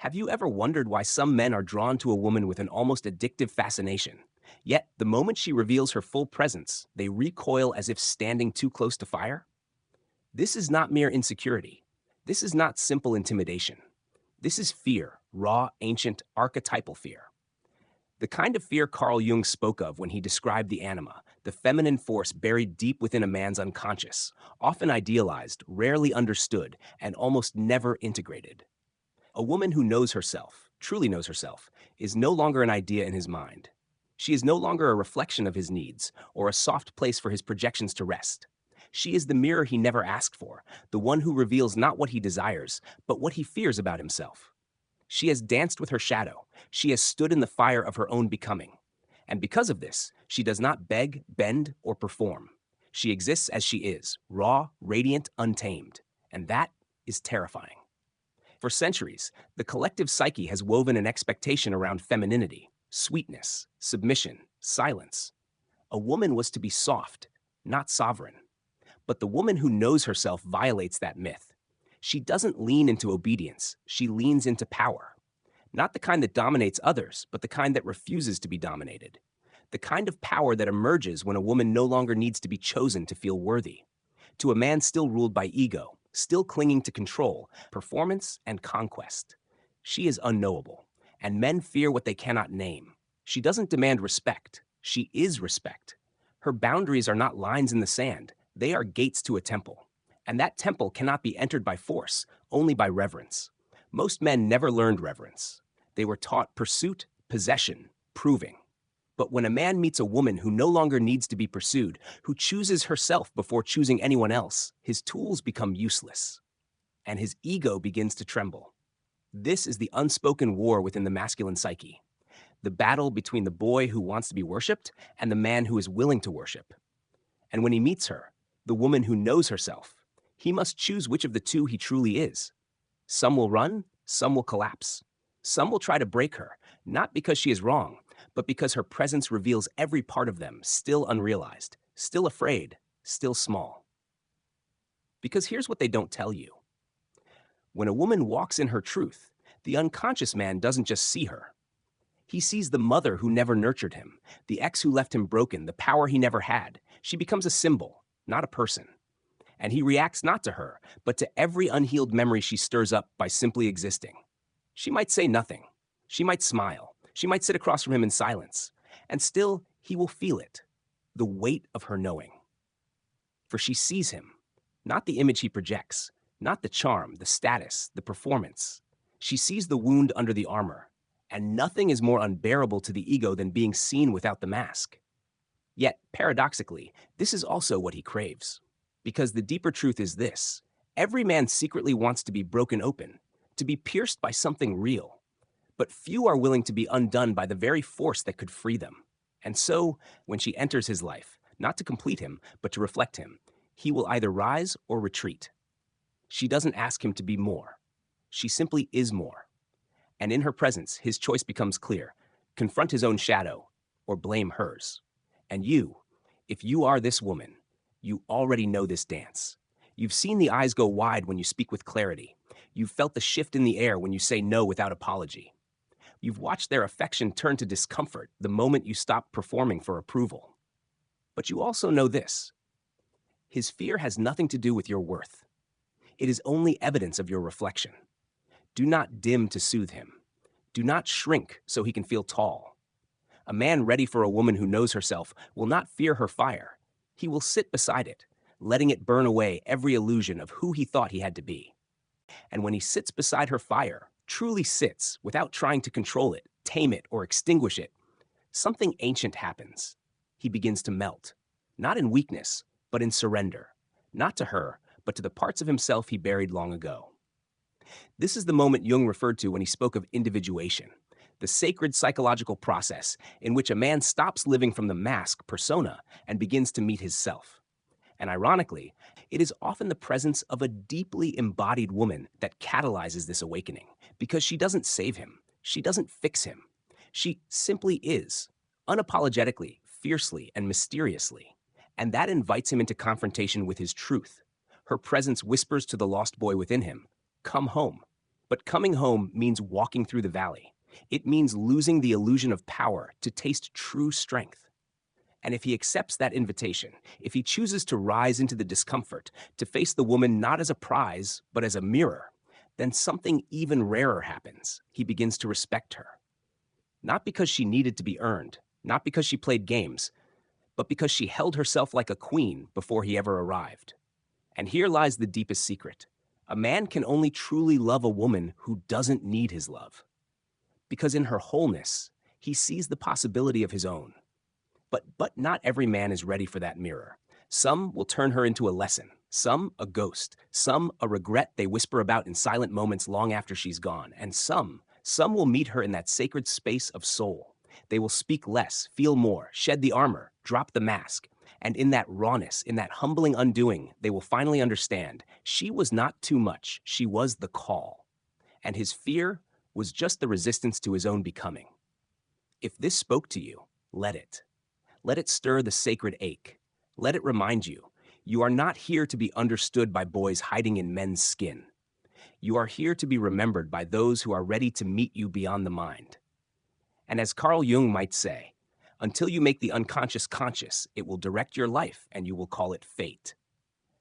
Have you ever wondered why some men are drawn to a woman with an almost addictive fascination? Yet, the moment she reveals her full presence, they recoil as if standing too close to fire? This is not mere insecurity. This is not simple intimidation. This is fear, raw, ancient, archetypal fear. The kind of fear Carl Jung spoke of when he described the anima, the feminine force buried deep within a man's unconscious, often idealized, rarely understood, and almost never integrated. A woman who knows herself, truly knows herself, is no longer an idea in his mind. She is no longer a reflection of his needs or a soft place for his projections to rest. She is the mirror he never asked for, the one who reveals not what he desires, but what he fears about himself. She has danced with her shadow. She has stood in the fire of her own becoming. And because of this, she does not beg, bend, or perform. She exists as she is, raw, radiant, untamed. And that is terrifying. For centuries, the collective psyche has woven an expectation around femininity, sweetness, submission, silence. A woman was to be soft, not sovereign. But the woman who knows herself violates that myth. She doesn't lean into obedience, she leans into power. Not the kind that dominates others, but the kind that refuses to be dominated. The kind of power that emerges when a woman no longer needs to be chosen to feel worthy. To a man still ruled by ego, still clinging to control, performance, and conquest. She is unknowable, and men fear what they cannot name. She doesn't demand respect, she is respect. Her boundaries are not lines in the sand, they are gates to a temple. And that temple cannot be entered by force, only by reverence. Most men never learned reverence. They were taught pursuit, possession, proving. But when a man meets a woman who no longer needs to be pursued, who chooses herself before choosing anyone else, his tools become useless. And his ego begins to tremble. This is the unspoken war within the masculine psyche. The battle between the boy who wants to be worshipped and the man who is willing to worship. And when he meets her, the woman who knows herself, he must choose which of the two he truly is. Some will run, some will collapse. Some will try to break her, not because she is wrong, but because her presence reveals every part of them still unrealized, still afraid, still small. Because here's what they don't tell you. When a woman walks in her truth, the unconscious man doesn't just see her. He sees the mother who never nurtured him, the ex who left him broken, the power he never had. She becomes a symbol, not a person. And he reacts not to her, but to every unhealed memory she stirs up by simply existing. She might say nothing. She might smile. She might sit across from him in silence. And still, he will feel it, the weight of her knowing. For she sees him, not the image he projects, not the charm, the status, the performance. She sees the wound under the armor, and nothing is more unbearable to the ego than being seen without the mask. Yet, paradoxically, this is also what he craves. Because the deeper truth is this: every man secretly wants to be broken open, to be pierced by something real. But few are willing to be undone by the very force that could free them. And so, when she enters his life, not to complete him, but to reflect him, he will either rise or retreat. She doesn't ask him to be more. She simply is more. And in her presence, his choice becomes clear: confront his own shadow or blame hers. And you, if you are this woman, you already know this dance. You've seen the eyes go wide when you speak with clarity. You've felt the shift in the air when you say no without apology. You've watched their affection turn to discomfort the moment you stop performing for approval. But you also know this: his fear has nothing to do with your worth. It is only evidence of your reflection. Do not dim to soothe him. Do not shrink so he can feel tall. A man ready for a woman who knows herself will not fear her fire. He will sit beside it, letting it burn away every illusion of who he thought he had to be. And when he sits beside her fire, truly sits, without trying to control it, tame it, or extinguish it, something ancient happens. He begins to melt, not in weakness, but in surrender, not to her, but to the parts of himself he buried long ago. This is the moment Jung referred to when he spoke of individuation, the sacred psychological process in which a man stops living from the mask persona and begins to meet his self. And ironically, it is often the presence of a deeply embodied woman that catalyzes this awakening, because she doesn't save him, she doesn't fix him. She simply is, unapologetically, fiercely, and mysteriously. And that invites him into confrontation with his truth. Her presence whispers to the lost boy within him, "Come home." But coming home means walking through the valley. It means losing the illusion of power to taste true strength. And if he accepts that invitation, if he chooses to rise into the discomfort, to face the woman not as a prize, but as a mirror, then something even rarer happens. He begins to respect her. Not because she needed to be earned, not because she played games, but because she held herself like a queen before he ever arrived. And here lies the deepest secret. A man can only truly love a woman who doesn't need his love. Because in her wholeness, he sees the possibility of his own. But not every man is ready for that mirror. Some will turn her into a lesson, some a ghost, some a regret they whisper about in silent moments long after she's gone, and some will meet her in that sacred space of soul. They will speak less, feel more, shed the armor, drop the mask, and in that rawness, in that humbling undoing, they will finally understand she was not too much, she was the call. And his fear was just the resistance to his own becoming. If this spoke to you, let it. Let it stir the sacred ache. Let it remind you, you are not here to be understood by boys hiding in men's skin. You are here to be remembered by those who are ready to meet you beyond the mind. And as Carl Jung might say, until you make the unconscious conscious, it will direct your life and you will call it fate.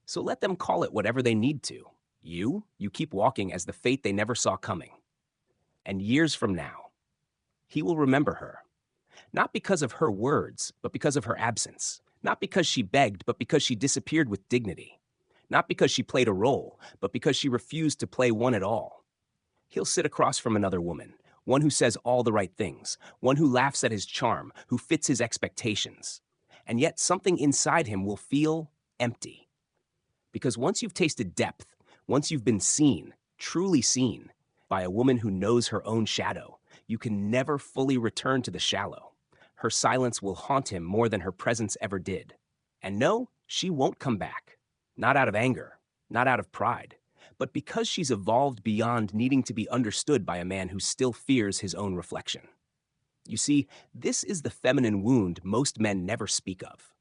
So let them call it whatever they need to. You keep walking as the fate they never saw coming. And years from now, he will remember her. Not because of her words, but because of her absence. Not because she begged, but because she disappeared with dignity. Not because she played a role, but because she refused to play one at all. He'll sit across from another woman, one who says all the right things, one who laughs at his charm, who fits his expectations. And yet something inside him will feel empty. Because once you've tasted depth, once you've been seen, truly seen, by a woman who knows her own shadow, you can never fully return to the shallow. Her silence will haunt him more than her presence ever did. And no, she won't come back. Not out of anger, not out of pride, but because she's evolved beyond needing to be understood by a man who still fears his own reflection. You see, this is the feminine wound most men never speak of.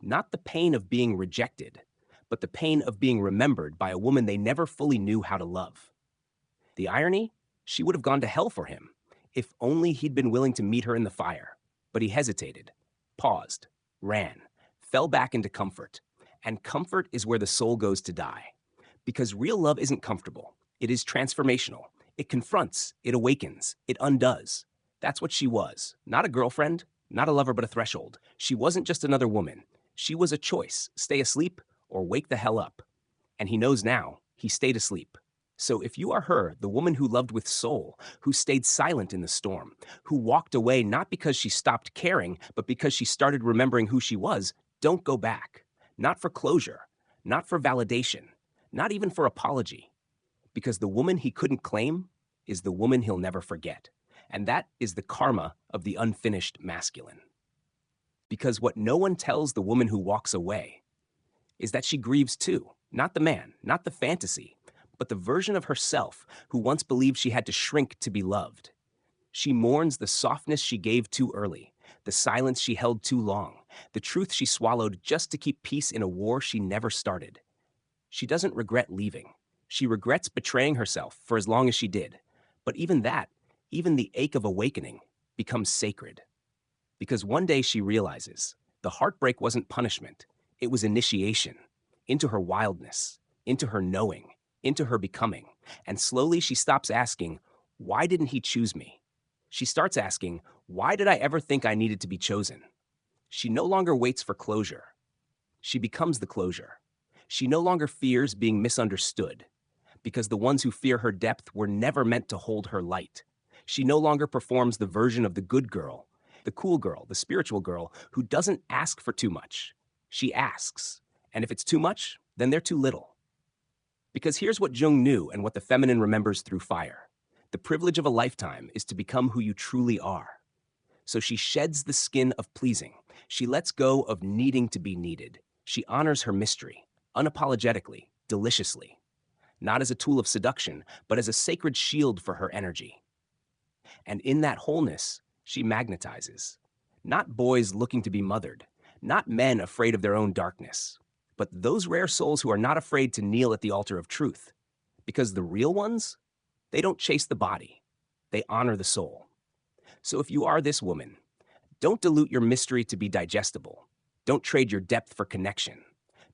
Not the pain of being rejected, but the pain of being remembered by a woman they never fully knew how to love. The irony? She would have gone to hell for him, if only he'd been willing to meet her in the fire. But he hesitated, paused, ran, fell back into comfort. And comfort is where the soul goes to die. Because real love isn't comfortable. It is transformational. It confronts, it awakens, it undoes. That's what she was. Not a girlfriend, not a lover, but a threshold. She wasn't just another woman. She was a choice, stay asleep or wake the hell up. And he knows now, he stayed asleep. So if you are her, the woman who loved with soul, who stayed silent in the storm, who walked away not because she stopped caring, but because she started remembering who she was, don't go back. Not for closure, not for validation, not even for apology. Because the woman he couldn't claim is the woman he'll never forget. And that is the karma of the unfinished masculine. Because what no one tells the woman who walks away is that she grieves too, not the man, not the fantasy, but the version of herself who once believed she had to shrink to be loved. She mourns the softness she gave too early, the silence she held too long, the truth she swallowed just to keep peace in a war she never started. She doesn't regret leaving. She regrets betraying herself for as long as she did. But even that, even the ache of awakening, becomes sacred. Because one day she realizes the heartbreak wasn't punishment, it was initiation into her wildness, into her knowing, into her becoming. And slowly she stops asking, why didn't he choose me? She starts asking, why did I ever think I needed to be chosen? She no longer waits for closure. She becomes the closure. She no longer fears being misunderstood, because the ones who fear her depth were never meant to hold her light. She no longer performs the version of the good girl, the cool girl, the spiritual girl, who doesn't ask for too much. She asks, and if it's too much, then they're too little. Because here's what Jung knew and what the feminine remembers through fire. The privilege of a lifetime is to become who you truly are. So she sheds the skin of pleasing. She lets go of needing to be needed. She honors her mystery, unapologetically, deliciously. Not as a tool of seduction, but as a sacred shield for her energy. And in that wholeness, she magnetizes. Not boys looking to be mothered, not men afraid of their own darkness, but those rare souls who are not afraid to kneel at the altar of truth. Because the real ones, They don't chase the body, they honor the soul. So if you are this woman, don't dilute your mystery to be digestible. Don't trade your depth for connection.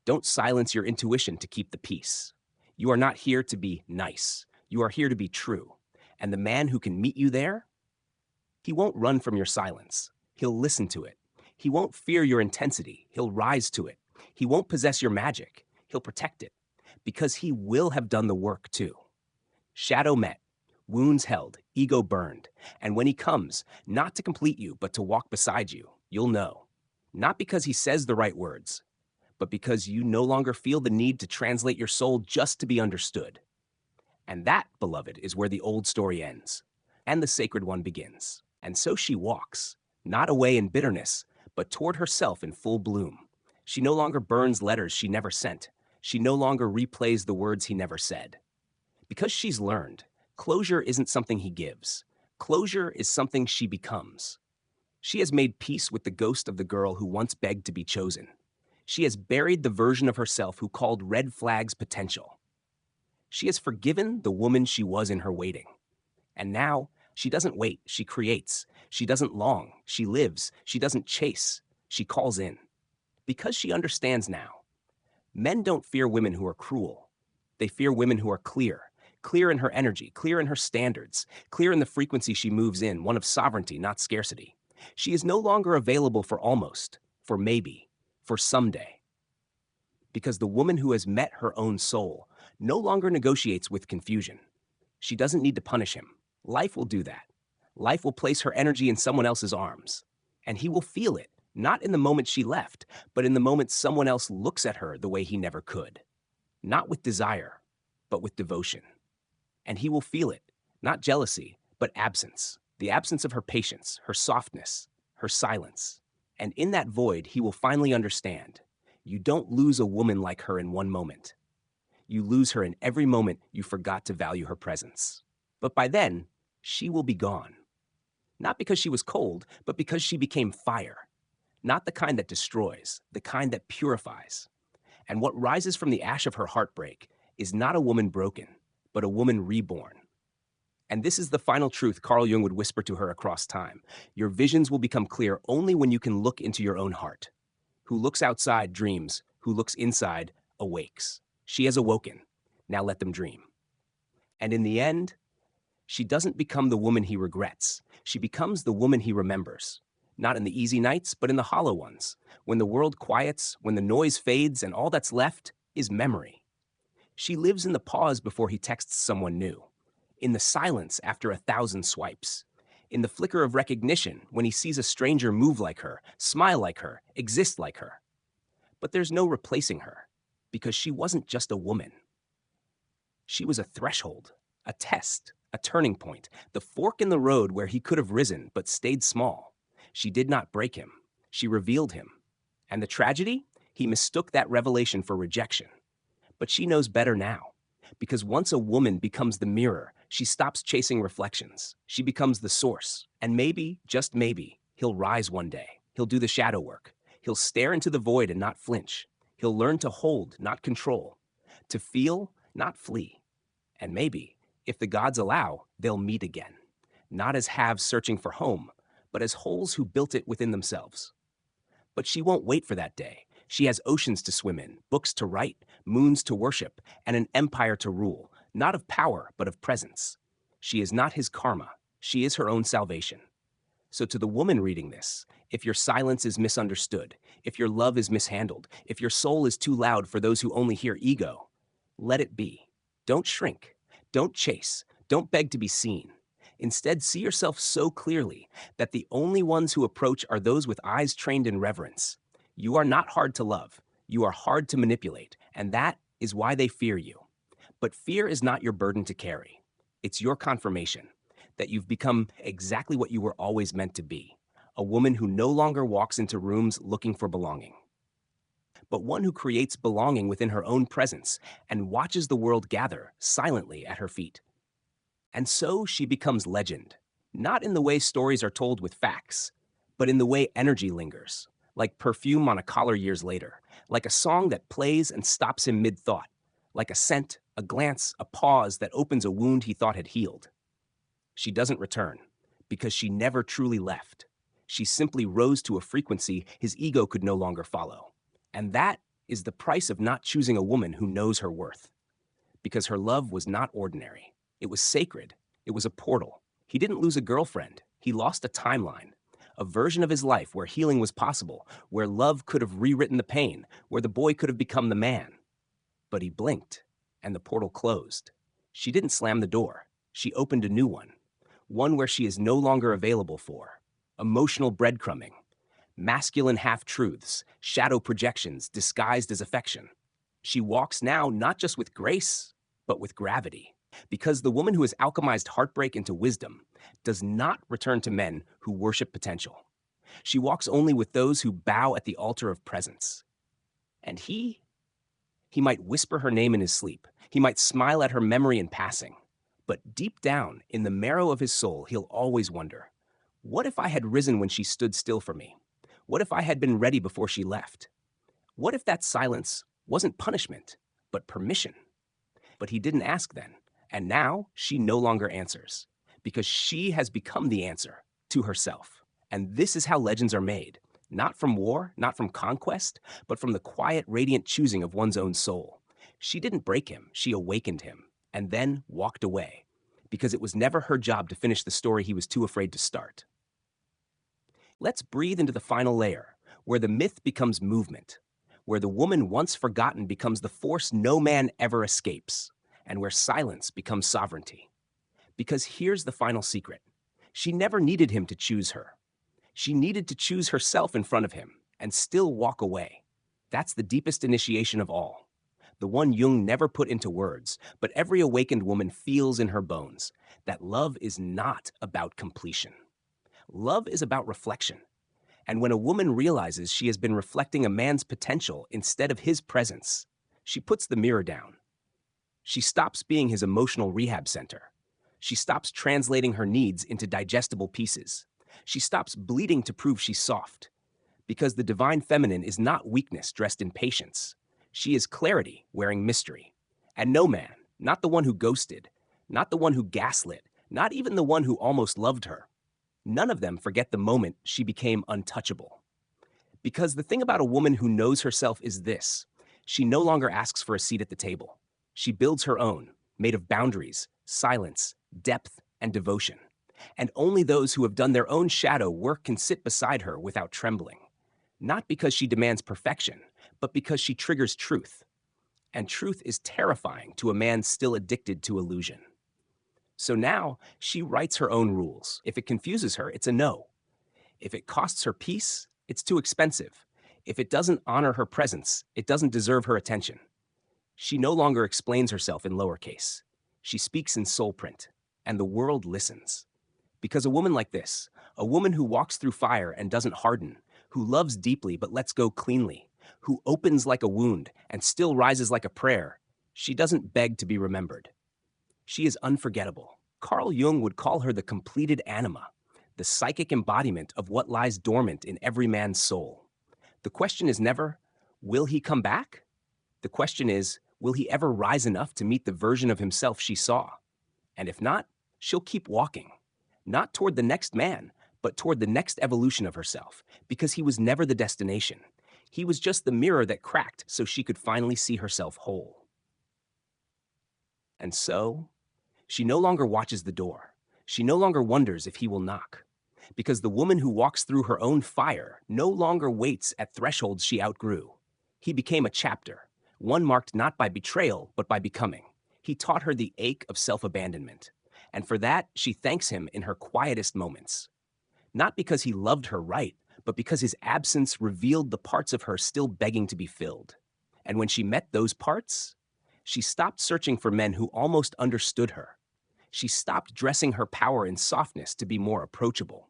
Don't silence your intuition to keep the peace. You are not here to be nice. You are here to be true. And the man who can meet you there, he won't run from your silence. He'll listen to it. He won't fear your intensity. He'll rise to it. He won't possess your magic. He'll protect it. Because he will have done the work too. Shadow met, wounds held, ego burned. And when he comes, not to complete you, but to walk beside you, you'll know. Not because he says the right words, but because you no longer feel the need to translate your soul just to be understood. And that, beloved, is where the old story ends, and the sacred one begins. And so she walks, not away in bitterness, but toward herself in full bloom. She no longer burns letters she never sent. She no longer replays the words he never said. Because she's learned, closure isn't something he gives. Closure is something she becomes. She has made peace with the ghost of the girl who once begged to be chosen. She has buried the version of herself who called red flags potential. She has forgiven the woman she was in her waiting. And now, she doesn't wait, she creates. She doesn't long, she lives. She doesn't chase, she calls in. Because she understands now. Men don't fear women who are cruel. They fear women who are clear. Clear in her energy, clear in her standards, clear in the frequency she moves in, one of sovereignty, not scarcity. She is no longer available for almost, for maybe, for someday. Because the woman who has met her own soul no longer negotiates with confusion. She doesn't need to punish him. Life will do that. Life will place her energy in someone else's arms. And he will feel it, not in the moment she left, but in the moment someone else looks at her the way he never could. Not with desire, but with devotion. And he will feel it, not jealousy, but absence. The absence of her patience, her softness, her silence. And in that void, he will finally understand. You don't lose a woman like her in one moment. You lose her in every moment you forgot to value her presence. But by then, she will be gone. Not because she was cold, but because she became fire. Not the kind that destroys, the kind that purifies. And what rises from the ash of her heartbreak is not a woman broken, but a woman reborn. And this is the final truth Carl Jung would whisper to her across time. Your visions will become clear only when you can look into your own heart. Who looks outside dreams, who looks inside awakes. She has awoken. Now let them dream. And in the end, she doesn't become the woman he regrets. She becomes the woman he remembers. Not in the easy nights, but in the hollow ones. When the world quiets, when the noise fades, and all that's left is memory. She lives in the pause before he texts someone new. In the silence after 1,000 swipes. In the flicker of recognition when he sees a stranger move like her, smile like her, exist like her. But there's no replacing her, because she wasn't just a woman. She was a threshold, a test, a turning point, the fork in the road where he could have risen but stayed small. She did not break him. She revealed him. And the tragedy? He mistook that revelation for rejection. But she knows better now. Because once a woman becomes the mirror, she stops chasing reflections. She becomes the source. And maybe, just maybe, he'll rise one day. He'll do the shadow work. He'll stare into the void and not flinch. He'll learn to hold, not control. To feel, not flee. And maybe, if the gods allow, they'll meet again. Not as halves searching for home, but as wholes who built it within themselves. But she won't wait for that day. She has oceans to swim in, books to write, moons to worship, and an empire to rule, not of power, but of presence. She is not his karma. She is her own salvation. So to the woman reading this, if your silence is misunderstood, if your love is mishandled, if your soul is too loud for those who only hear ego, let it be. Don't shrink. Don't chase. Don't beg to be seen. Instead, see yourself so clearly that the only ones who approach are those with eyes trained in reverence. You are not hard to love. You are hard to manipulate, and that is why they fear you. But fear is not your burden to carry. It's your confirmation that you've become exactly what you were always meant to be, a woman who no longer walks into rooms looking for belonging, but one who creates belonging within her own presence and watches the world gather silently at her feet. And so she becomes legend, not in the way stories are told with facts, but in the way energy lingers, like perfume on a collar years later, like a song that plays and stops him mid-thought, like a scent, a glance, a pause that opens a wound he thought had healed. She doesn't return, because she never truly left. She simply rose to a frequency his ego could no longer follow. And that is the price of not choosing a woman who knows her worth. Because her love was not ordinary. It was sacred. It was a portal. He didn't lose a girlfriend. He lost a timeline. A version of his life where healing was possible, where love could have rewritten the pain, where the boy could have become the man. But he blinked, and the portal closed. She didn't slam the door. She opened a new one. One where she is no longer available for emotional breadcrumbing, masculine half-truths, shadow projections disguised as affection. She walks now not just with grace, but with gravity. Because the woman who has alchemized heartbreak into wisdom does not return to men who worship potential. She walks only with those who bow at the altar of presence. And he might whisper her name in his sleep. He might smile at her memory in passing. But deep down, in the marrow of his soul, he'll always wonder, what if I had risen when she stood still for me? What if I had been ready before she left? What if that silence wasn't punishment, but permission? But he didn't ask then, and now she no longer answers, because she has become the answer to herself. And this is how legends are made, not from war, not from conquest, but from the quiet, radiant choosing of one's own soul. She didn't break him, she awakened him, and then walked away, because it was never her job to finish the story he was too afraid to start. Let's breathe into the final layer, where the myth becomes movement, where the woman once forgotten becomes the force no man ever escapes, and where silence becomes sovereignty. Because here's the final secret. She never needed him to choose her. She needed to choose herself in front of him and still walk away. That's the deepest initiation of all. The one Jung never put into words, but every awakened woman feels in her bones, that love is not about completion. Love is about reflection. And when a woman realizes she has been reflecting a man's potential instead of his presence, she puts the mirror down. She stops being his emotional rehab center. She stops translating her needs into digestible pieces. She stops bleeding to prove she's soft. Because the divine feminine is not weakness dressed in patience. She is clarity wearing mystery. And no man, not the one who ghosted, not the one who gaslit, not even the one who almost loved her, none of them forget the moment she became untouchable. Because the thing about a woman who knows herself is this: she no longer asks for a seat at the table. She builds her own, made of boundaries, silence, depth, and devotion. And only those who have done their own shadow work can sit beside her without trembling. Not because she demands perfection, but because she triggers truth. And truth is terrifying to a man still addicted to illusion. So now, she writes her own rules. If it confuses her, it's a no. If it costs her peace, it's too expensive. If it doesn't honor her presence, it doesn't deserve her attention. She no longer explains herself in lowercase. She speaks in soul print, and the world listens. Because a woman like this, a woman who walks through fire and doesn't harden, who loves deeply but lets go cleanly, who opens like a wound and still rises like a prayer, she doesn't beg to be remembered. She is unforgettable. Carl Jung would call her the completed anima, the psychic embodiment of what lies dormant in every man's soul. The question is never, will he come back? The question is, will he ever rise enough to meet the version of himself she saw? And if not, she'll keep walking. Not toward the next man, but toward the next evolution of herself, because he was never the destination. He was just the mirror that cracked so she could finally see herself whole. And so, she no longer watches the door. She no longer wonders if he will knock. Because the woman who walks through her own fire no longer waits at thresholds she outgrew. He became a chapter, one marked not by betrayal, but by becoming. He taught her the ache of self-abandonment. And for that, she thanks him in her quietest moments. Not because he loved her right, but because his absence revealed the parts of her still begging to be filled. And when she met those parts, she stopped searching for men who almost understood her. She stopped dressing her power in softness to be more approachable.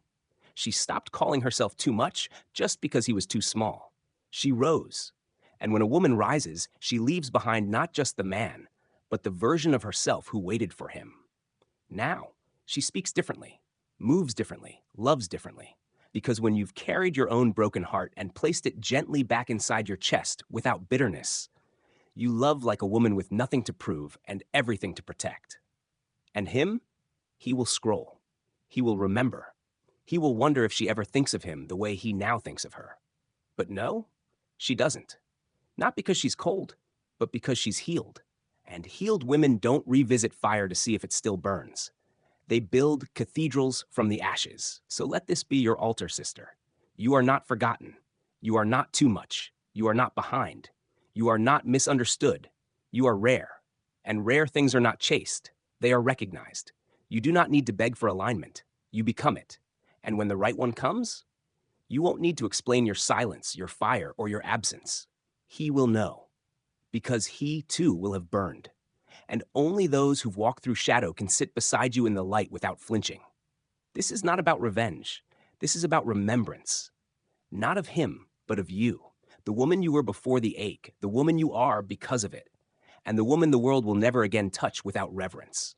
She stopped calling herself too much just because he was too small. She rose. And when a woman rises, she leaves behind not just the man, but the version of herself who waited for him. Now, she speaks differently, moves differently, loves differently. Because when you've carried your own broken heart and placed it gently back inside your chest without bitterness, You love like a woman with nothing to prove and everything to protect. And him? He will scroll. He will remember. He will wonder if she ever thinks of him the way he now thinks of her. But no, she doesn't. Not because she's cold, but because she's healed. And healed women don't revisit fire to see if it still burns. They build cathedrals from the ashes. So let this be your altar, sister. You are not forgotten. You are not too much. You are not behind. You are not misunderstood. You are rare. And rare things are not chased. They are recognized. You do not need to beg for alignment. You become it. And when the right one comes, you won't need to explain your silence, your fire, or your absence. He will know. Because he, too, will have burned. And only those who've walked through shadow can sit beside you in the light without flinching. This is not about revenge. This is about remembrance. Not of him, but of you. The woman you were before the ache. The woman you are because of it. And the woman the world will never again touch without reverence.